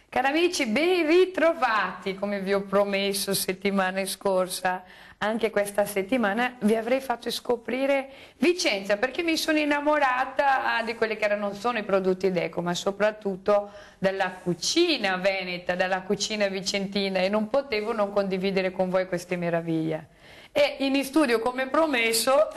Cari amici, ben ritrovati, come vi ho promesso settimana scorsa. Anche questa settimana vi avrei fatto scoprire Vicenza, perché mi sono innamorata di quelli che non sono i prodotti d'eco, ma soprattutto della cucina veneta, della cucina vicentina, e non potevo non condividere con voi queste meraviglie. E in studio, come promesso,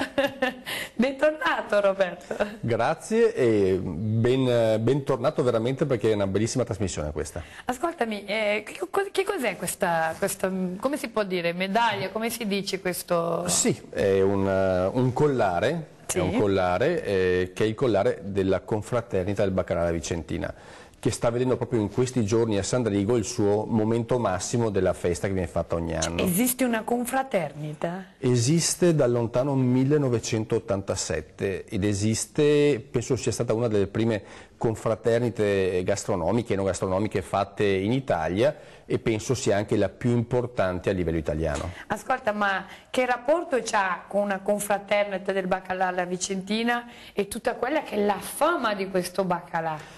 bentornato Roberto. Grazie e bentornato veramente, perché è una bellissima trasmissione questa. Ascoltami, che cos'è questa, come si può dire, medaglia, come si dice questo? Sì, è un collare, sì? È un collare che è il collare della Confraternita del Baccalà Vicentina, che sta vedendo proprio in questi giorni a Sandrigo il suo momento massimo della festa che viene fatta ogni anno. Esiste una confraternita? Esiste dal lontano 1987 ed esiste, penso sia stata una delle prime confraternite gastronomiche e non gastronomiche fatte in Italia, e penso sia anche la più importante a livello italiano. Ascolta, ma che rapporto c'ha con una confraternita del baccalà alla Vicentina e tutta quella che è la fama di questo baccalà?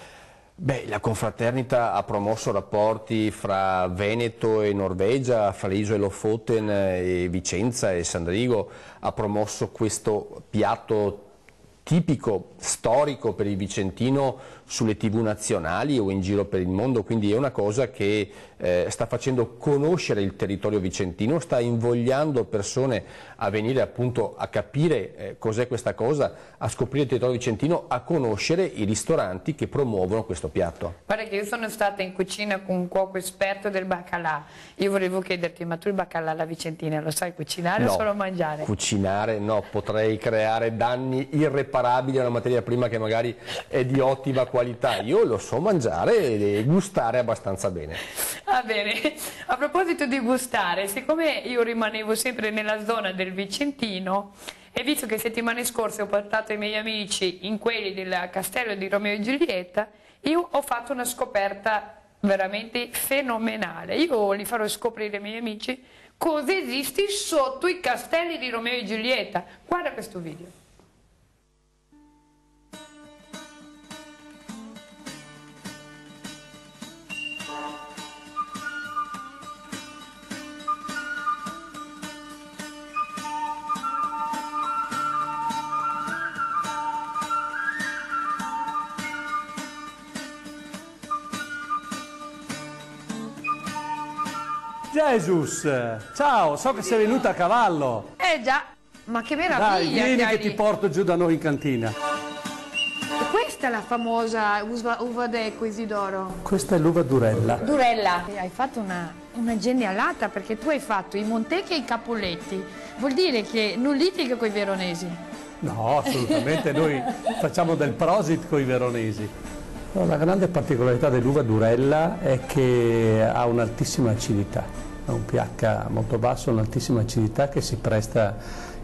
Beh, la confraternita ha promosso rapporti fra Veneto e Norvegia, fra l'isola Lofoten e Vicenza e Sandrigo, ha promosso questo piatto tipico, storico per il vicentino sulle TV nazionali o in giro per il mondo, quindi è una cosa che sta facendo conoscere il territorio vicentino, sta invogliando persone a venire appunto a capire cos'è questa cosa, a scoprire il territorio vicentino, a conoscere i ristoranti che promuovono questo piatto. Guarda che io sono stata in cucina con un cuoco esperto del baccalà. Io volevo chiederti, ma tu il baccalà alla Vicentina lo sai cucinare o solo mangiare? Cucinare no, potrei creare danni irreparabili a una materia prima che magari è di ottima qualità. Io lo so mangiare e gustare abbastanza bene. Va bene, a proposito di gustare, siccome io rimanevo sempre nella zona del Vicentino e visto che settimane scorse ho portato i miei amici in quelli del castello di Romeo e Giulietta, io ho fatto una scoperta veramente fenomenale. Io li farò scoprire ai miei amici cosa esiste sotto i castelli di Romeo e Giulietta. Guarda questo video. Jesus, ciao, so che sei venuta a cavallo. Già, ma che meraviglia! Dai, vieni che ti porto giù da noi in cantina. E questa è la famosa uva d'eco, Isidoro? Questa è l'uva Durella. Durella. Hai fatto una genialata, perché tu hai fatto i Montecchi e i Capuletti. Vuol dire che non litighi con i veronesi? No, assolutamente, noi facciamo del prosit con i veronesi. No, la grande particolarità dell'uva Durella è che ha un'altissima acidità, ha un pH molto basso, un'altissima acidità che si presta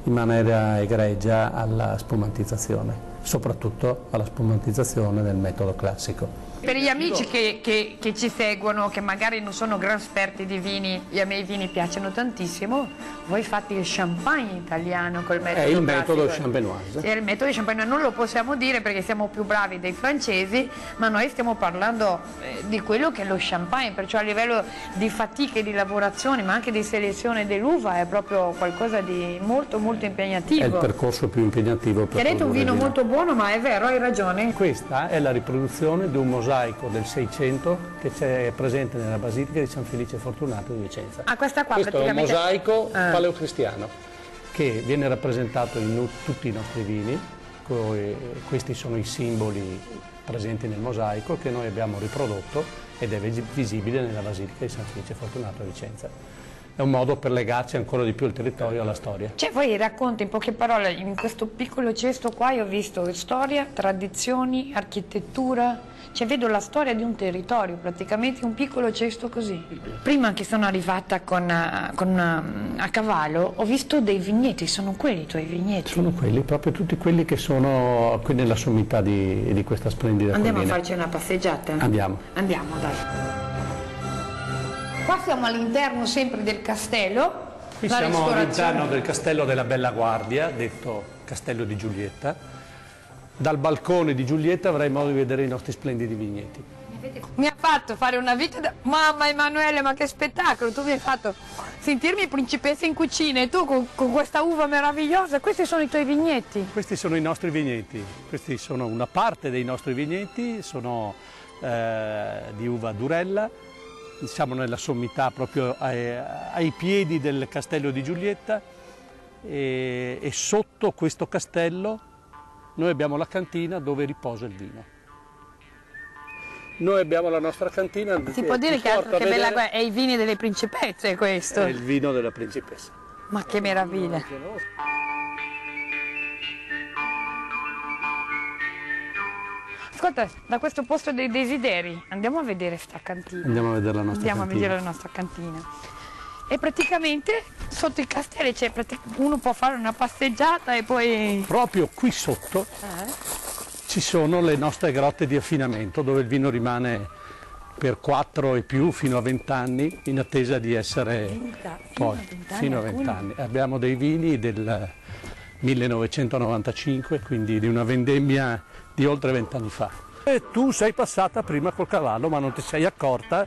in maniera egregia alla spumantizzazione, soprattutto alla spumantizzazione nel metodo classico. Per gli amici che ci seguono, che magari non sono gran esperti di vini, e a me i vini piacciono tantissimo, voi fate il champagne italiano col metodo classico. È il metodo champenoise. È il metodo champenoise, non lo possiamo dire perché siamo più bravi dei francesi, ma noi stiamo parlando di quello che è lo champagne, perciò a livello di fatica e di lavorazione, ma anche di selezione dell'uva, è proprio qualcosa di molto molto impegnativo. È il percorso più impegnativo per Ti ha detto un vino molto buono, ma è vero, hai ragione. Questa è la riproduzione di un mosaico del 600 che c'è presente nella Basilica di San Felice Fortunato di Vicenza. Questa qua questo praticamente... è un mosaico paleocristiano che viene rappresentato in tutti i nostri vini. Questi sono i simboli presenti nel mosaico che noi abbiamo riprodotto ed è visibile nella Basilica di San Felice Fortunato a Vicenza. è un modo per legarci ancora di più al territorio e alla storia. Cioè voi racconti in poche parole, in questo piccolo cesto qua io ho visto storia, tradizioni, architettura, cioè vedo la storia di un territorio, praticamente un piccolo cesto così. Prima che sono arrivata a cavallo ho visto dei vigneti, sono quelli i tuoi vigneti? Sono quelli, proprio tutti quelli che sono qui nella sommità di questa splendida Andiamo collina. a farci una passeggiata? Andiamo. Andiamo, dai. Qua siamo all'interno sempre del castello. Qui la siamo ristorazione. all'interno del castello della Bella Guardia, detto Castello di Giulietta. Dal balcone di Giulietta avrai modo di vedere i nostri splendidi vigneti. Mi ha fatto fare una vita da... Mamma Emanuele, ma che spettacolo! Tu mi hai fatto sentirmi principessa in cucina e tu con questa uva meravigliosa. Questi sono i tuoi vigneti? Questi sono i nostri vigneti, questi sono una parte dei nostri vigneti, sono di uva Durella. Siamo nella sommità proprio ai piedi del castello di Giulietta e sotto questo castello noi abbiamo la cantina dove riposa il vino. Noi abbiamo la nostra cantina. Si può dire che bella è i vini delle principesse questo? È il vino della principessa. Ma che meraviglia! Ascolta, da questo posto dei desideri andiamo a vedere sta cantina. Andiamo a vedere la nostra Andiamo cantina. a vedere la nostra cantina. E praticamente sotto i castelli c'è uno può fare una passeggiata e poi... Proprio qui sotto ci sono le nostre grotte di affinamento dove il vino rimane per 4 e più fino a 20 anni in attesa di essere fino a 20 anni. Abbiamo dei vini del 1995, quindi di una vendemmia di oltre 20 anni fa. E tu sei passata prima col cavallo ma non ti sei accorta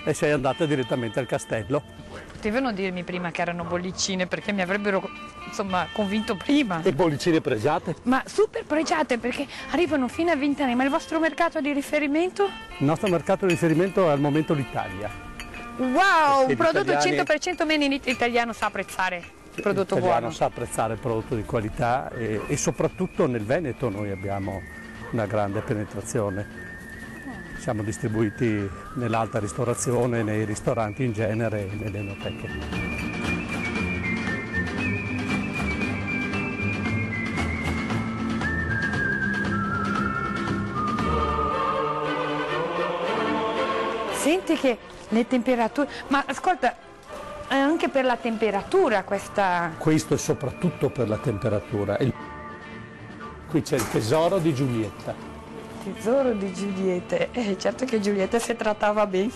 e sei andata direttamente al castello. Potevano dirmi prima che erano bollicine perché mi avrebbero insomma convinto prima. E bollicine pregiate? Ma super pregiate perché arrivano fino a 20 anni. Ma il vostro mercato di riferimento? Il nostro mercato di riferimento è al momento l'Italia. Wow, Perché un prodotto gli italiani- 100% made in Italy, italiano sa apprezzare il prodotto L'italiano buono. sa apprezzare il prodotto di qualità e soprattutto nel Veneto noi abbiamo una grande penetrazione. Siamo distribuiti nell'alta ristorazione, nei ristoranti in genere e nelle enoteche. Senti che le temperature... Ma ascolta, è anche per la temperatura questa... Questo è soprattutto per la temperatura. Qui c'è il tesoro di Giulietta. Tesoro di Giulietta. Certo che Giulietta si trattava bene.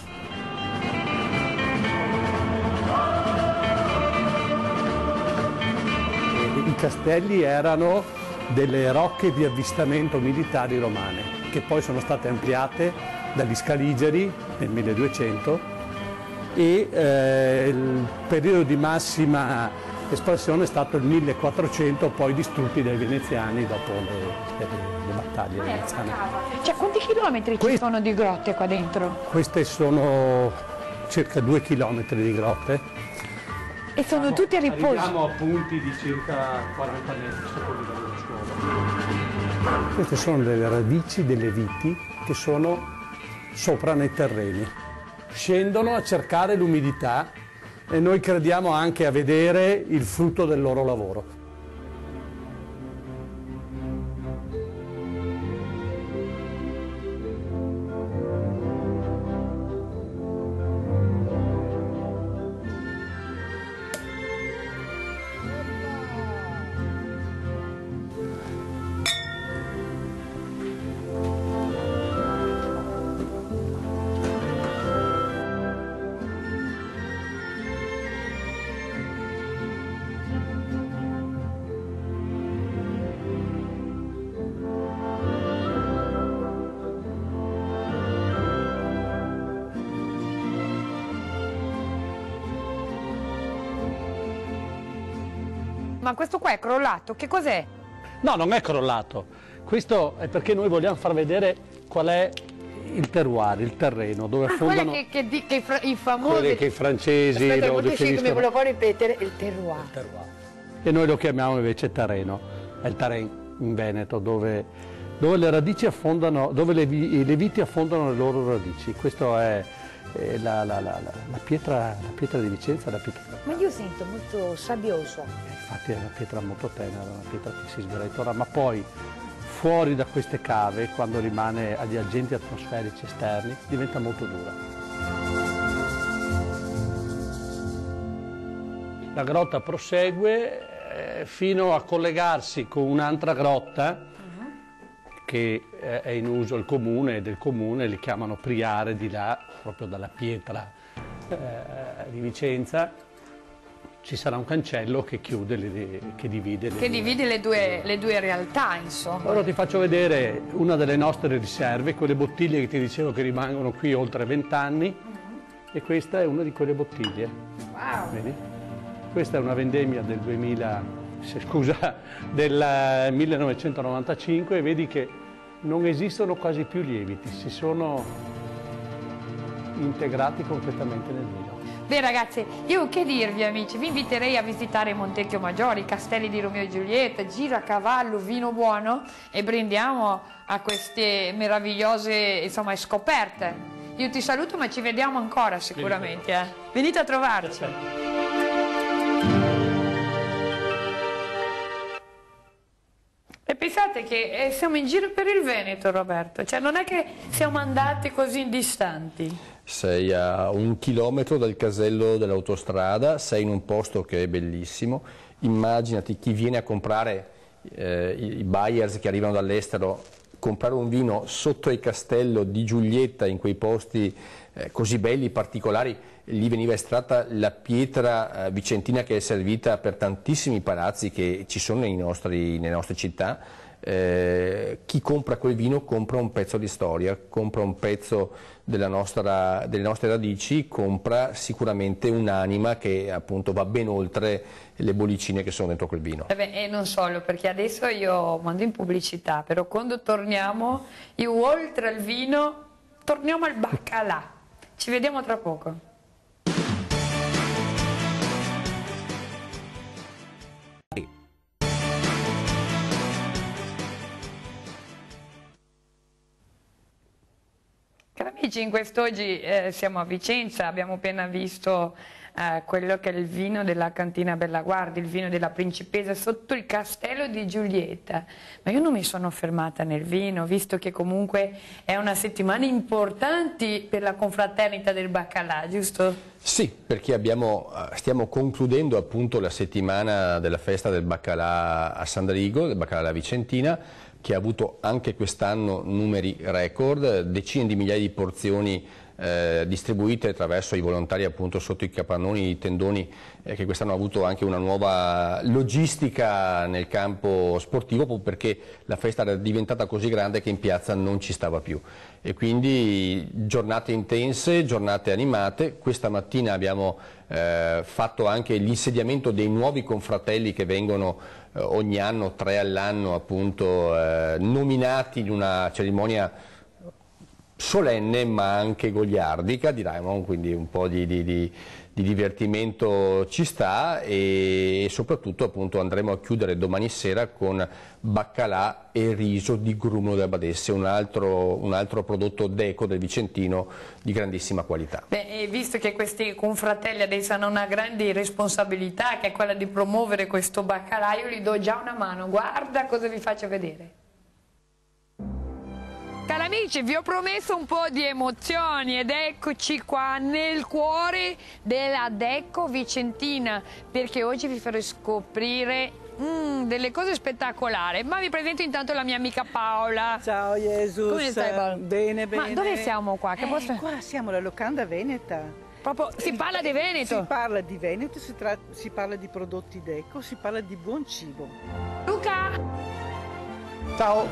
I castelli erano delle rocche di avvistamento militari romane, che poi sono state ampliate dagli Scaligeri nel 1200 e il periodo di massima espansione è stato il 1400, poi distrutti dai veneziani dopo le battaglie veneziane. Cioè, quanti chilometri ci sono di grotte qua dentro? Queste sono circa 2 chilometri di grotte. E sono tutti a riposo. Arriviamo a punti di circa 40 metri sotto il livello del suolo. Queste sono le radici delle viti che sono sopra nei terreni. Scendono a cercare l'umidità e noi crediamo anche a vedere il frutto del loro lavoro. Ma questo qua è crollato, che cos'è? No, non è crollato. Questo è perché noi vogliamo far vedere qual è il terroir, il terreno, dove affondano Quelle che i famosi... quelle che i francesi Aspetta, lo come definiscono. volevo ripetere, il terroir. E noi lo chiamiamo invece terreno, è il terreno in Veneto dove le radici affondano, dove le viti affondano le loro radici. Questo è la pietra di Vicenza è la pietra. Ma io sento molto sabbiosa. Infatti è una pietra molto tenera, una pietra che si sgretola, ma poi fuori da queste cave, quando rimane agli agenti atmosferici esterni, diventa molto dura. La grotta prosegue fino a collegarsi con un'altra grotta che è in uso il comune, e del comune li chiamano Priare di là, proprio dalla pietra di Vicenza. Ci sarà un cancello che chiude, che divide le due realtà, insomma. Ora ti faccio vedere una delle nostre riserve, quelle bottiglie che ti dicevo che rimangono qui oltre 20 anni, e questa è una di quelle bottiglie. Wow! Vedi? Questa è una vendemmia del 1995 e vedi che non esistono quasi più lieviti, si sono integrati completamente nel vino. Beh ragazzi, io che dirvi amici, vi inviterei a visitare Montecchio Maggiore, i castelli di Romeo e Giulietta, giro a cavallo, vino buono e brindiamo a queste meravigliose, insomma, scoperte. Io ti saluto, ma ci vediamo ancora sicuramente. Venite a trovarci. E pensate che siamo in giro per il Veneto, Roberto, cioè non è che siamo andati così distanti. Sei a 1 chilometro dal casello dell'autostrada, sei in un posto che è bellissimo. Immaginati chi viene a comprare, i buyers che arrivano dall'estero, comprare un vino sotto il castello di Giulietta, in quei posti così belli, particolari. Lì veniva estratta la pietra vicentina che è servita per tantissimi palazzi che ci sono nelle nostre città. Chi compra quel vino compra un pezzo di storia, compra un pezzo delle nostre radici, compra sicuramente un'anima che appunto va ben oltre le bollicine che sono dentro quel vino. E non solo, perché adesso io mando in pubblicità, però quando torniamo, io oltre al vino, torniamo al baccalà. Ci vediamo tra poco. Cari amici, in quest'oggi siamo a Vicenza, abbiamo appena visto quello che è il vino della cantina Bellaguardia, il vino della principessa sotto il castello di Giulietta. Ma io non mi sono fermata nel vino, visto che comunque è una settimana importante per la confraternita del baccalà, giusto? Sì, perché stiamo concludendo appunto la settimana della festa del baccalà a San Darigo, del baccalà alla Vicentina, che ha avuto anche quest'anno numeri record, decine di migliaia di porzioni distribuite attraverso i volontari appunto sotto i capannoni, i tendoni, che quest'anno ha avuto anche una nuova logistica nel campo sportivo, proprio perché la festa era diventata così grande che in piazza non ci stava più. E quindi giornate intense, giornate animate. Questa mattina abbiamo fatto anche l'insediamento dei nuovi confratelli che vengono ogni anno, 3 all'anno appunto, nominati in una cerimonia solenne ma anche goliardica, direi, quindi un po' di divertimento ci sta, e soprattutto appunto andremo a chiudere domani sera con baccalà e riso di Grumo della Badesse, un altro prodotto d'eco del Vicentino di grandissima qualità. Beh, visto che questi confratelli adesso hanno una grande responsabilità, che è quella di promuovere questo baccalà, io gli do già una mano, guarda cosa vi faccio vedere. Cari amici, vi ho promesso un po' di emozioni ed eccoci qua nel cuore della Decco Vicentina, perché oggi vi farò scoprire delle cose spettacolari. Ma vi presento intanto la mia amica Paola. Ciao Jesus. Come stai, Paola? Bene, bene. Ma dove siamo qua? Qua siamo alla locanda veneta. Proprio si parla di Veneto. Si parla di Veneto, si parla di prodotti d'eco, si parla di buon cibo. Luca! Ciao!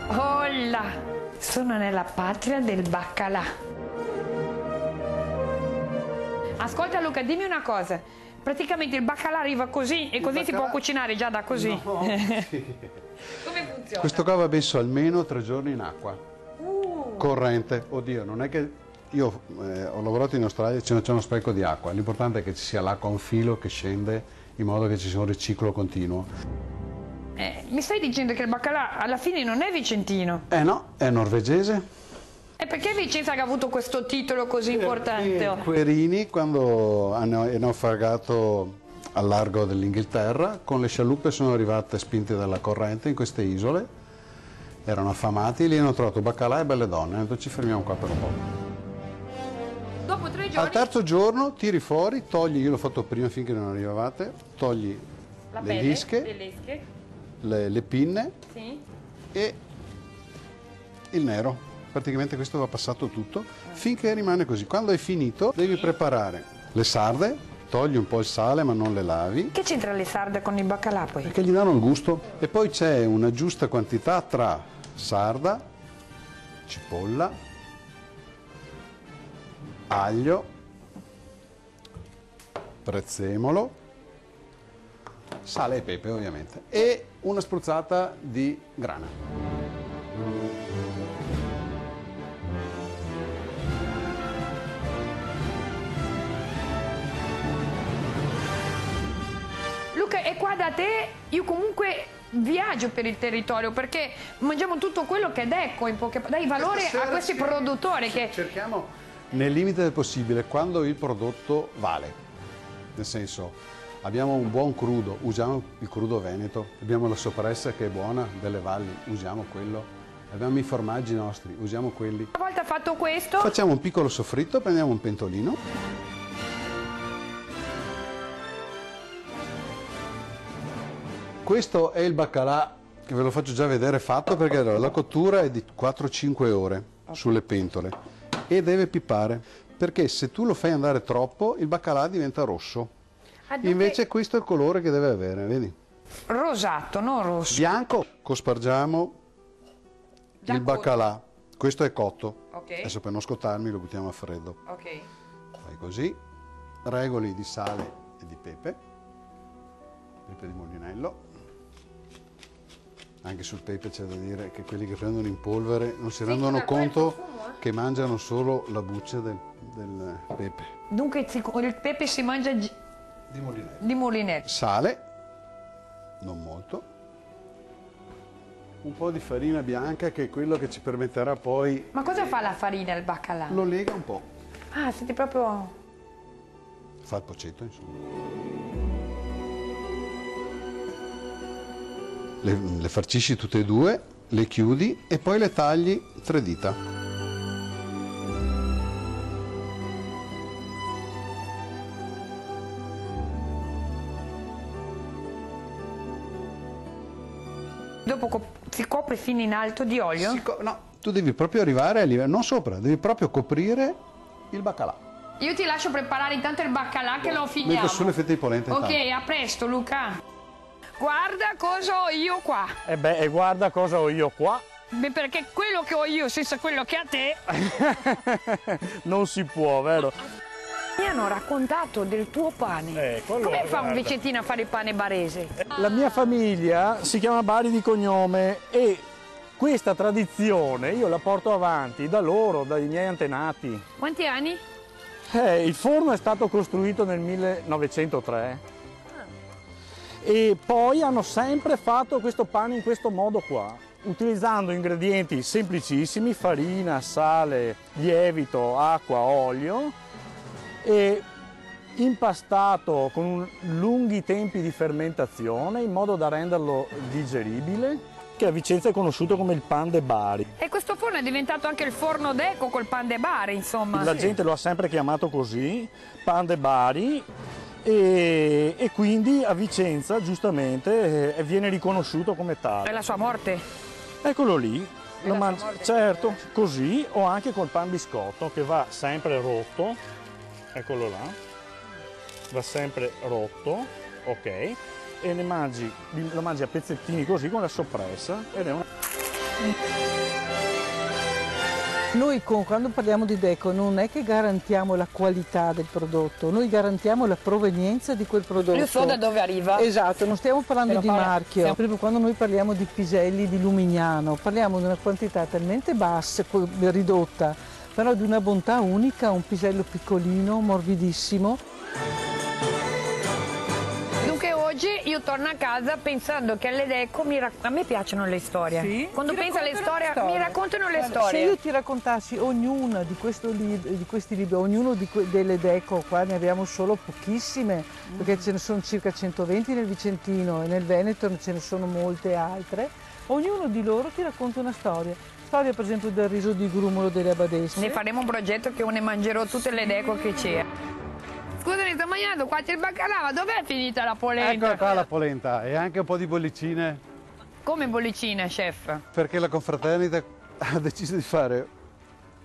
Hola! Sono nella patria del baccalà. Ascolta Luca, dimmi una cosa. Praticamente il baccalà arriva così e così si può cucinare già da così? No. Come funziona? Questo qua va messo almeno 3 giorni in acqua. Corrente. Oddio, non è che... Io ho lavorato in Australia e c'è uno spreco di acqua. L'importante è che ci sia l'acqua a un filo che scende in modo che ci sia un riciclo continuo. Mi stai dicendo che il baccalà alla fine non è vicentino? No, è norvegese, E perché Vicenza che ha avuto questo titolo così importante? Querini, quando hanno naufragato al largo dell'Inghilterra, con le scialuppe sono arrivate spinte dalla corrente in queste isole, erano affamati, lì hanno trovato baccalà e belle donne, hanno detto ci fermiamo qua per un po'. Dopo 3 giorni Al terzo giorno tiri fuori, togli, io l'ho fatto prima finché non arrivavate, togli la le pelle, lische, le pinne sì. e il nero. Praticamente questo va passato tutto finché rimane così. Quando hai finito devi preparare le sarde, togli un po' il sale ma non le lavi. Che c'entra le sarde con il baccalà poi? Perché gli danno il gusto. E poi c'è una giusta quantità tra sarda, cipolla, aglio, prezzemolo, sale e pepe ovviamente e una spruzzata di grana. Luca, e qua da te io comunque viaggio per il territorio perché mangiamo tutto quello che è d'eco, in poche dai valore a questi produttori che... Cerchiamo nel limite del possibile, quando il prodotto vale, nel senso abbiamo un buon crudo, usiamo il crudo veneto, abbiamo la soppressa che è buona delle valli, usiamo quello, abbiamo i formaggi nostri, usiamo quelli. Una volta fatto questo... Facciamo un piccolo soffritto, prendiamo un pentolino. Questo è il baccalà, che ve lo faccio già vedere fatto, perché allora, la cottura è di 4-5 ore sulle pentole e deve pippare, perché se tu lo fai andare troppo il baccalà diventa rosso. Invece questo è il colore che deve avere, vedi? Rosato, non rosso. Bianco, cospargiamo il baccalà, questo è cotto. Okay. Adesso per non scottarmi lo buttiamo a freddo. Ok. Fai così, regoli di sale e di pepe di Molinello. Anche sul pepe c'è da dire che quelli che prendono in polvere non si rendono conto che mangiano solo la buccia del pepe. Dunque il pepe si mangia Di Molinello. di Molinello. Sale, non molto. Un po' di farina bianca che è quello che ci permetterà poi... Ma cosa fa la farina al baccalà? Lo lega un po'. Ah, siete proprio... Fa il pocetto, insomma. Le farcisci tutte e due, le chiudi e poi le tagli 3 dita. Dopo si copre fino in alto di olio? No, tu devi proprio arrivare a livello, non sopra, devi proprio coprire il baccalà. Io ti lascio preparare intanto il baccalà che lo finiamo. Metto sulle fette di polenta Ok, intanto. a presto Luca. Guarda cosa ho io qua. E beh, e guarda cosa ho io qua. Beh, perché quello che ho io senza quello che ha te... Non si può, vero? Mi hanno raccontato del tuo pane. Come fa un vicentino a fare il pane barese? La mia famiglia si chiama Bari di cognome e questa tradizione io la porto avanti da loro, dai miei antenati. Quanti anni? Il forno è stato costruito nel 1903 e poi hanno sempre fatto questo pane in questo modo qua, utilizzando ingredienti semplicissimi, farina, sale, lievito, acqua, olio e impastato con lunghi tempi di fermentazione in modo da renderlo digeribile, che a Vicenza è conosciuto come il pan de Bari. E questo forno è diventato anche il forno d'eco col pan de Bari, insomma. La gente lo ha sempre chiamato così, pan de Bari, e quindi a Vicenza giustamente viene riconosciuto come È tale. la sua morte. Eccolo lì, lo la sua morte. certo, così o anche col pan biscotto che va sempre rotto, eccolo là, va sempre rotto, ok, e lo mangi a pezzettini così con la soppressa ed è una... Noi quando parliamo di Deco non è che garantiamo la qualità del prodotto, noi garantiamo la provenienza di quel prodotto. Io so da dove arriva. Esatto, non stiamo parlando di marchio. Per quando noi parliamo di piselli di Lumignano, parliamo di una quantità talmente bassa, ridotta, però di una bontà unica, un pisello piccolino, morbidissimo. Dunque oggi io torno a casa pensando che all'Edeco a me piacciono le storie. Sì? Quando penso alle storie, mi raccontano le Guarda, storie. Se io ti raccontassi ognuna di questi libri, ognuno delle Deco, qua ne abbiamo solo pochissime, perché ce ne sono circa 120 nel Vicentino e nel Veneto ce ne sono molte altre, ognuno di loro ti racconta una storia. Storia per esempio del riso di grumolo delle Abadesse. Ne faremo un progetto che ne mangerò tutte le Deco che c'è. Scusami, sto mangiando qua c'è il baccalà, ma dov'è finita la polenta? Eccola qua la polenta e anche un po' di bollicine, Come bollicina, chef? perché la confraternita ha deciso di fare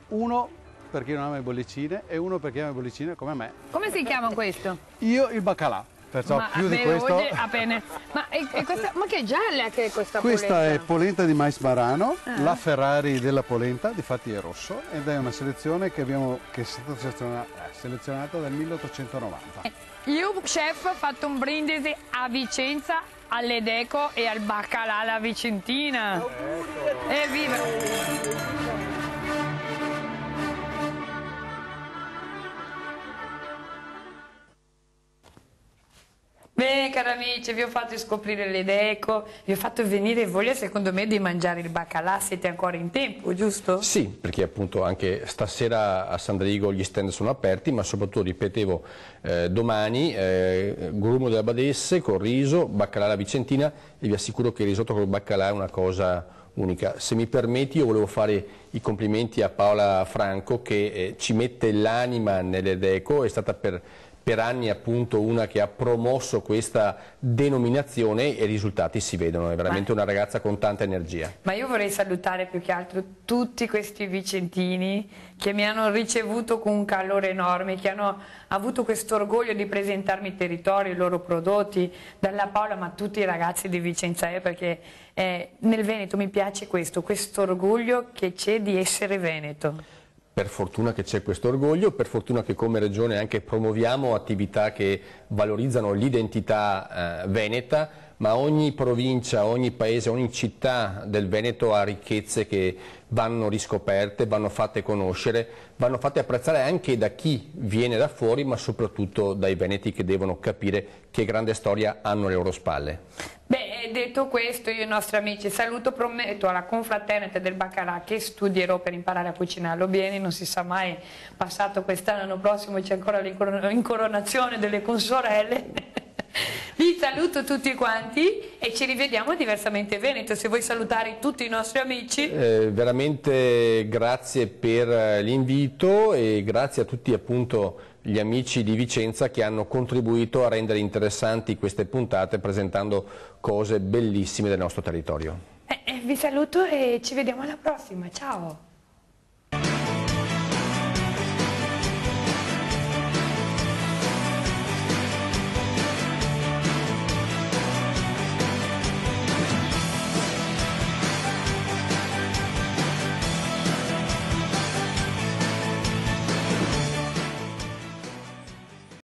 uno per chi non ama le bollicine e uno per chi ama le bollicine come me. Come si chiama questo? Io il baccalà, perciò più di questo. oggi appena. Ma che gialla che è questa Questa polenta? è polenta di mais marano, la Ferrari della polenta, difatti è rosso, ed è una selezione che è stata selezionata dal 1890. Io, chef, ho fatto un brindisi a Vicenza, all'Edeco e al baccalà alla Vicentina. Evviva! Bene cari amici, vi ho fatto scoprire l'Edeco, vi ho fatto venire voglia secondo me di mangiare il baccalà, siete ancora in tempo, giusto? Sì, perché appunto anche stasera a Sandrigo gli stand sono aperti, ma soprattutto, ripetevo, domani grumo delle Abadesse con riso, baccalà alla Vicentina, e vi assicuro che il risotto col baccalà è una cosa unica. Se mi permetti, io volevo fare i complimenti a Paola Franco che ci mette l'anima nell'Edeco, è stata per anni appunto una che ha promosso questa denominazione e i risultati si vedono, è veramente una ragazza con tanta energia. Ma io vorrei salutare più che altro tutti questi vicentini che mi hanno ricevuto con un calore enorme, che hanno avuto questo orgoglio di presentarmi il territorio, i loro prodotti, dalla Paola ma tutti i ragazzi di Vicenza, perché nel Veneto mi piace questo orgoglio che c'è di essere veneto. Per fortuna che c'è questo orgoglio, per fortuna che come Regione anche promuoviamo attività che valorizzano l'identità veneta, ma ogni provincia, ogni paese, ogni città del Veneto ha ricchezze che vanno riscoperte, vanno fatte conoscere, vanno fatte apprezzare anche da chi viene da fuori, ma soprattutto dai veneti che devono capire che grande storia hanno alle loro spalle. Beh, detto questo, io e i nostri amici saluto, prometto alla confraternita del baccalà che studierò per imparare a cucinarlo bene, non si sa mai, passato quest'anno, l'anno prossimo c'è ancora l'incoronazione delle consorelle. Vi saluto tutti quanti e ci rivediamo a Diversamente Veneto. Se vuoi salutare tutti i nostri amici. Veramente grazie per l'invito e grazie a tutti appunto gli amici di Vicenza che hanno contribuito a rendere interessanti queste puntate presentando cose bellissime del nostro territorio. Vi saluto e ci vediamo alla prossima, ciao!